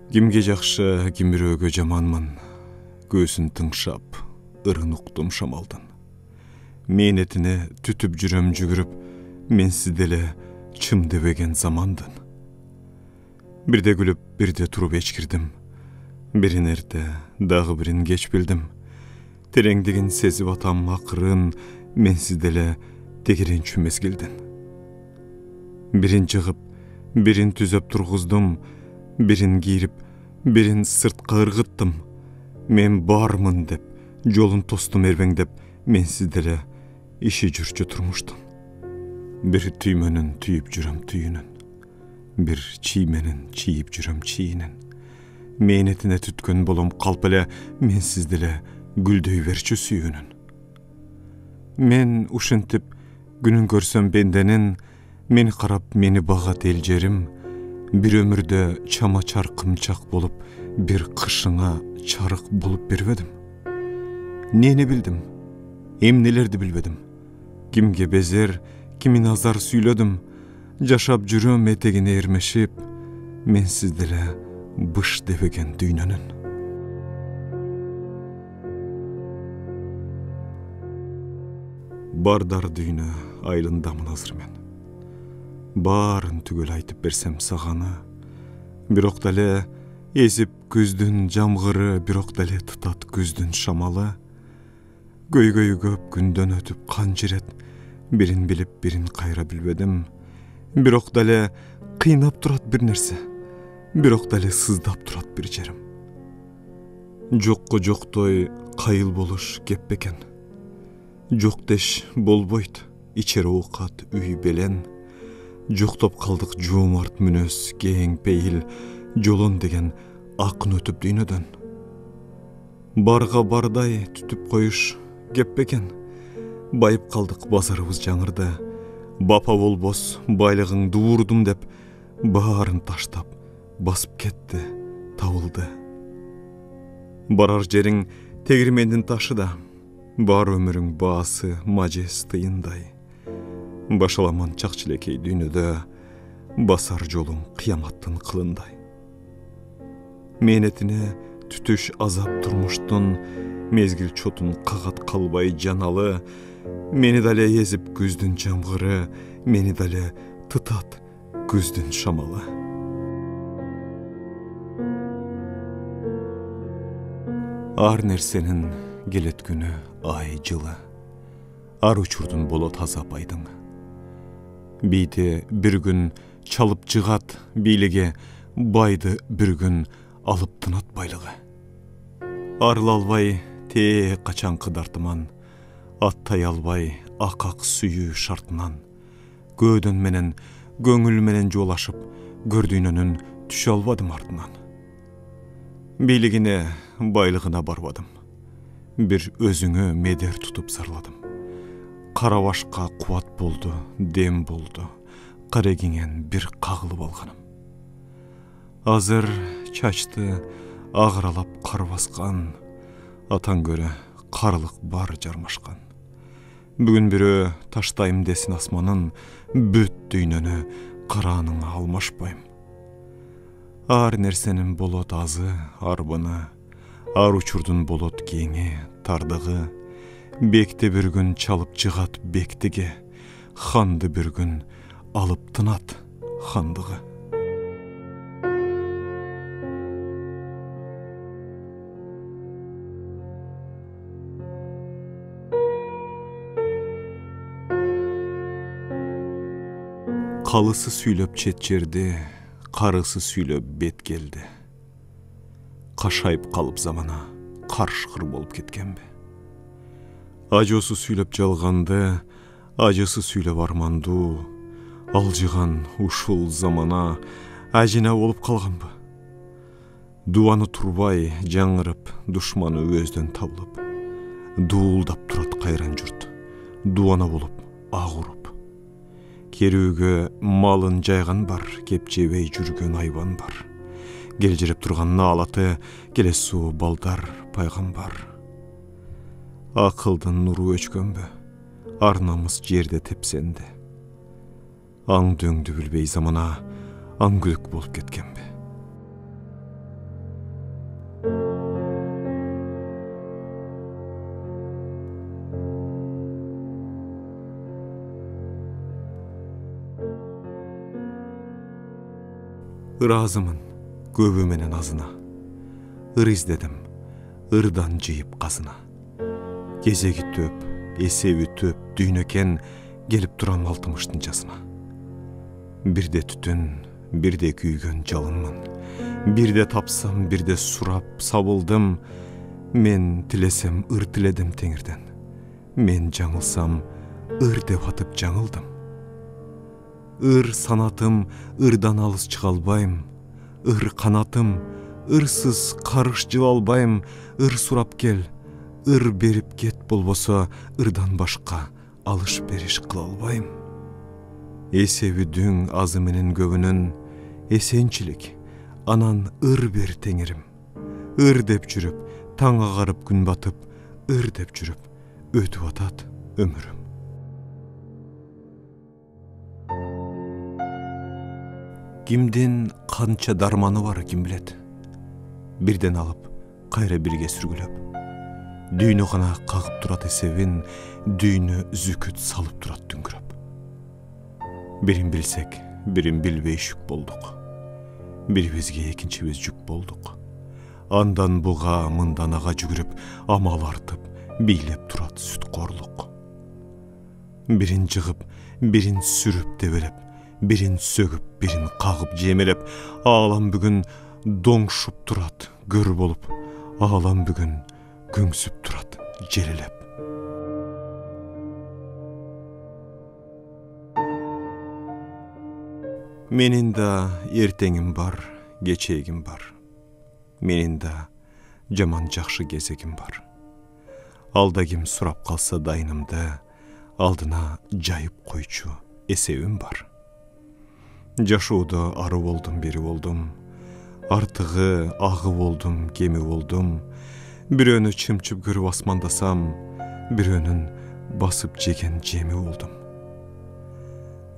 Кимге жакшы, ким бирөөгө жаманмын. Көзүн тыңшап, ырын уктум шамалдын. Менетине түтүп жүрөм жүгүрүп, менсиз деле чым дебеген замандын. Бирде күлүп, бирде туруп эчкирдим. Бирин эрте, дагы бирин кеч билдим. Тереңдигин сезип атам акырын, менсиз деле тегеренчү мезгилдин. Бирин чыгып, бирин түзөп тургуздум. Бирин кийирип, бирин сыртка ыргыттым. Мен бармын деп, жолун тостум эрбеңдеп, менсиз деле иши жүрчү турмуштун. Бир түймөнүн түйүп жүрөм түйүнүн. Бир чийменин чийип жүрөм чийинин. Менетине түткөн болом калп эле, менсиз деле гүлдөй берчү сүйүүнүн. Мен ушинтип күнүн көрсөм бенденин, мени карап мени багат эл жерим. Бир өмүрдө чама чаркымчак болуп, бир кышыңа чарык болуп бербедим. Нени билдим, эмнелерди билбедим. Кимге безер, кимин азар сүйлөдүм. Жашап жүрөм этегине эрмешип, менсиз деле быш дебеген дүйнөнүн. Бардар дүйнө айылындамын азыр мен. Баарын түгөл айтып берсем саганы, бирок деле эзип күздүн жамгыры, бирок деле тытат күздүн шамалы. Көйгөйү көп күндөн өтүп канча ирет, бирин билип бирин кайра билбедим. Бирок деле кыйнап турат бир нерсе, бирок деле сыздап турат бир жерим. Жокко жоктой кайыл болуш кеп бекен. Жок деш болбойт, ичер оокат үй белен. Жоктоп калдык жуумарт мүнөз, кең пейил, жолон деген акын өтүп дүйнөдөн. Барга бардай түтүп коюш кеп бекен. Байып калдык базарыбыз жаңырды. Бапа болбос байлыгыңды уурдум деп, баарын таштап, басып кетти, табылды. Барар жериң тегирмендин ташы да, бар өмүрүң баасы мажес тыйындай. Башаламан чакчилекей дүйнөдө, басар жолуң кыяматтын кылындай. Менетине түтүш азап турмуштун, мезгил чотун кагат калбай жаналы. Мени дале езип күздүн жамгыры, мени дале тытат күздүн шамалы. Ар нерсенин келет күнү ай жылы, ар учурдун болот азап айдың. Бийди бир күн чалып жыгат бийлиги, байды бир күн алып тынат байлыгы. Арыла албай тээ качанкы дартыман, аттай албай акак сүйүү шартынан. Көөдөн менен, көңүл менен жолашып, көрдүйнөнүн түшө албадым артынан. Бийлигине, байлыгына барбадым. Бир өзүңө медер тутуп зарладым. Кара башка кубат болду, дем болду. Карегиңен бир кагылып алганым. Азыр чачты агыралап кар баскан, атан көрө карлык бар жармашкан. Бүгүн бирөө таштайм десин асманын, бүт дүйнөнү карааныңа алмашпайм. Ар нерсенин болот азы, арбыны, ар учурдун болот кеңи, тардыгы. Бекти бир күн чалып жыгат бектиге, ханды бир күн алып тынат хандыгы. Калысы сүйлөп чет жерди, карысы сүйлөп бет келди. Кашайып калып замана, каршкыр болуп кеткенби? Ажоосу сүйлөп жалганды, ажысы сүйлөп армандуу. Алжыган ушул замана ажина болуп калганбы? Дубаны турбай жаңырып, душманы өздөн табылып. Дуулдап турат кайран журт, дубана болуп ак уруп. Керүүгө малын жайган бар, кеп жебей жүргөн айбан бар. Келжиреп турган наалаты, келе суу балдар пайгамбар. Акылдын нуру өчкөнбү, ар намыс жерде тепсенди. Аң дөңдү билбей замана, аң күлүк болуп кеткенби? Ыразымын көбü menen azına. Ыр izledim, ырдан жыйып казына. Кезеги төп, эсеби төп, дүйнөкен келип турам алтымыштын жасына. Бирде түтүн, бирде күйгөн жалынмын. Бирде тапсам, бирде сурап сабылдым. Мен тилесем ыр тиледим теңирден. Мен жаңылсам, ыр деп атып жаңылдым. Ыр санатым, ырдан алыс чыга албайм. Ыр канатым, ырсыз карыш жыла албайм. Ыр сурап кел, ыр берип кет болбосо, ырдан башка алыш бериш кыла албайм. Эсеби дүң азы менен көбүнөн, эсенчилик, анан ыр бер теңирим. Ыр деп жүрүп, таң агарып күн батып, ыр деп жүрүп, өтүп атат өмүрүм. Кимдин канча дарманы бар ким билет. Бирден алып, кайра бирге сүргүлөп. Дүйнө гана кагып турат эсебин, дүйнө зүкүт салып турат түңкүрөп. Бирин билсек, бирин билбей шүк болдук. Бирибизге экинчибиз жүк болдук. Андан буга, мындан ага жүгүрүп, амал артып, бийлеп турат сүткорлук. Бирин жыгып, бирин сүрүп дебелеп, бирин сөгүп, бирин кагып жемелеп, аалам бүгүн доңшуп турат, көр болуп, аалам бүгүн көңсүп турат, желелеп. Менин да эртеңим бар, кечегим бар. Менин да жаман жакшы кезегим бар. Алда ким сурап калса дайынымды, алдына жайып койчу эсебим бар. Жашоодо ары болдум, бери болдум. Артыгы, агы болдум, кеми болдум. Бирөөнү чымчып көрүп асмандасам, бирөөнүн басып жеген жеми болдум.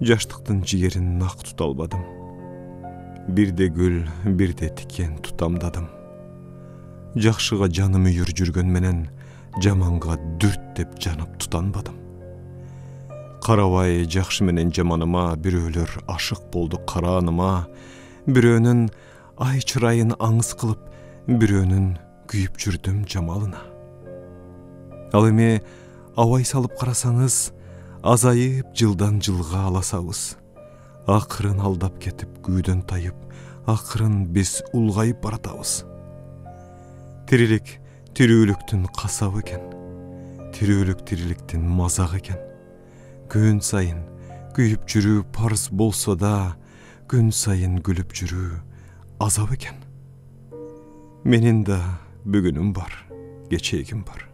Жаштыктын жигерин нак тута албадым. Бирде гүл, бирде тикен тутамдадым. Жакшыга жаным үйүр жүргөн менен, жаманга дүрт деп жанып тутанбадым. Карабай жакшы менен жаманыма, бирөөлөр ашык болду карааныма. Бирөөнүн ай чырайын аңыз кылып, бирөөнүн күйүп жүрдүм жамалына. Ал эми абай салып карасаңыз, азайып жылдан жылга аласабыз. Акырын алдап кетип күйдөн тайып, акырын биз улгайып баратабыз. Тирилик тирүүлүктүн касабы экен. Тирүүлүк тириликтин мазагы экен. Күн сайын күйүп жүрүү парыз болсо да, күн сайын күлүп жүрүү азап экен. Менин да бүгүнүм бар, кечегим бар.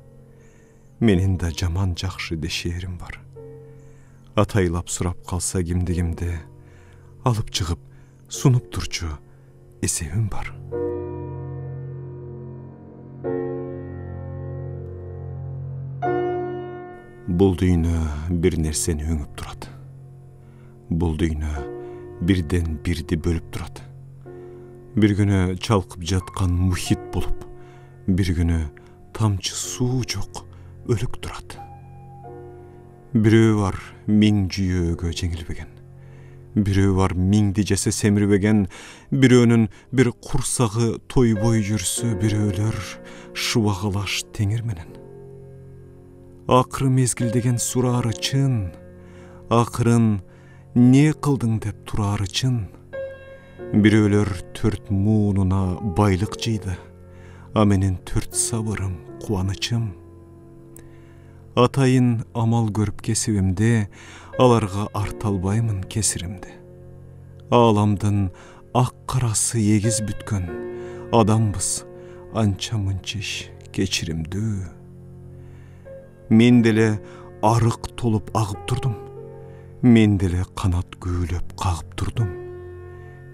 Менин да жаман жакшы дешерим бар. Атайлап сурап калса кимди алып чыгып сунуп турчу эсебим бар. Бул дүйнө бир нерсени өңүп турат. Бул дүйнө бирден бирди бөлүп турат. Бир күнү чалкып жаткан мухит болуп, бир күнү тамчы суу жок өлүк турат. Бирөө бар миң жүйөөгө жеңилбеген. Бирөө бар миңди жесе семирбеген. Бирөөнүн бир курсагы тойбой жүрсө, бирөөлөр шубагылаш теңир менен. Акыры мезгилдеген сурары чын. Акырын не кылдың деп турары чын. Бирөөлөр 4 муунуна байлык жыйды, а менин 4 сабырым, кубанычым. Атайын амал көрүп кесибимде, аларга арта албаймын кесиримди. Ааламдын ак карасы эгиз бүткөн, адамбыз анча мынчиш кечиримдүү. Мен деле арык толуп агып турдум. Мен деле канат күүлөп кагып турдум.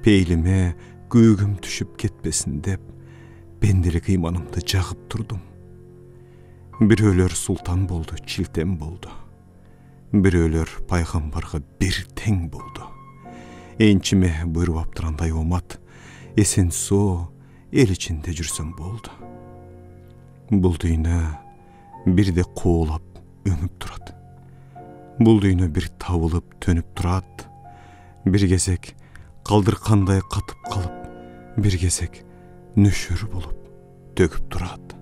Пейлиме көгүм түшүп кетпесин деп, пенделик ыйманымды жагып турдум. Бирөөлөр султан болду, чилтем болду. Бирөөлөр пайгамбарга бир тең болду. Энчиме буйруп тургандай омат, эсен соо эл ичинде жүрсөм болду. Бул дүйнө бирде куулап өңүп турат. Бул дүйнө бир табылып төнүп турат. Бир кезек калдыркандай катып калып bir kesek nüşür bulup döküp durat.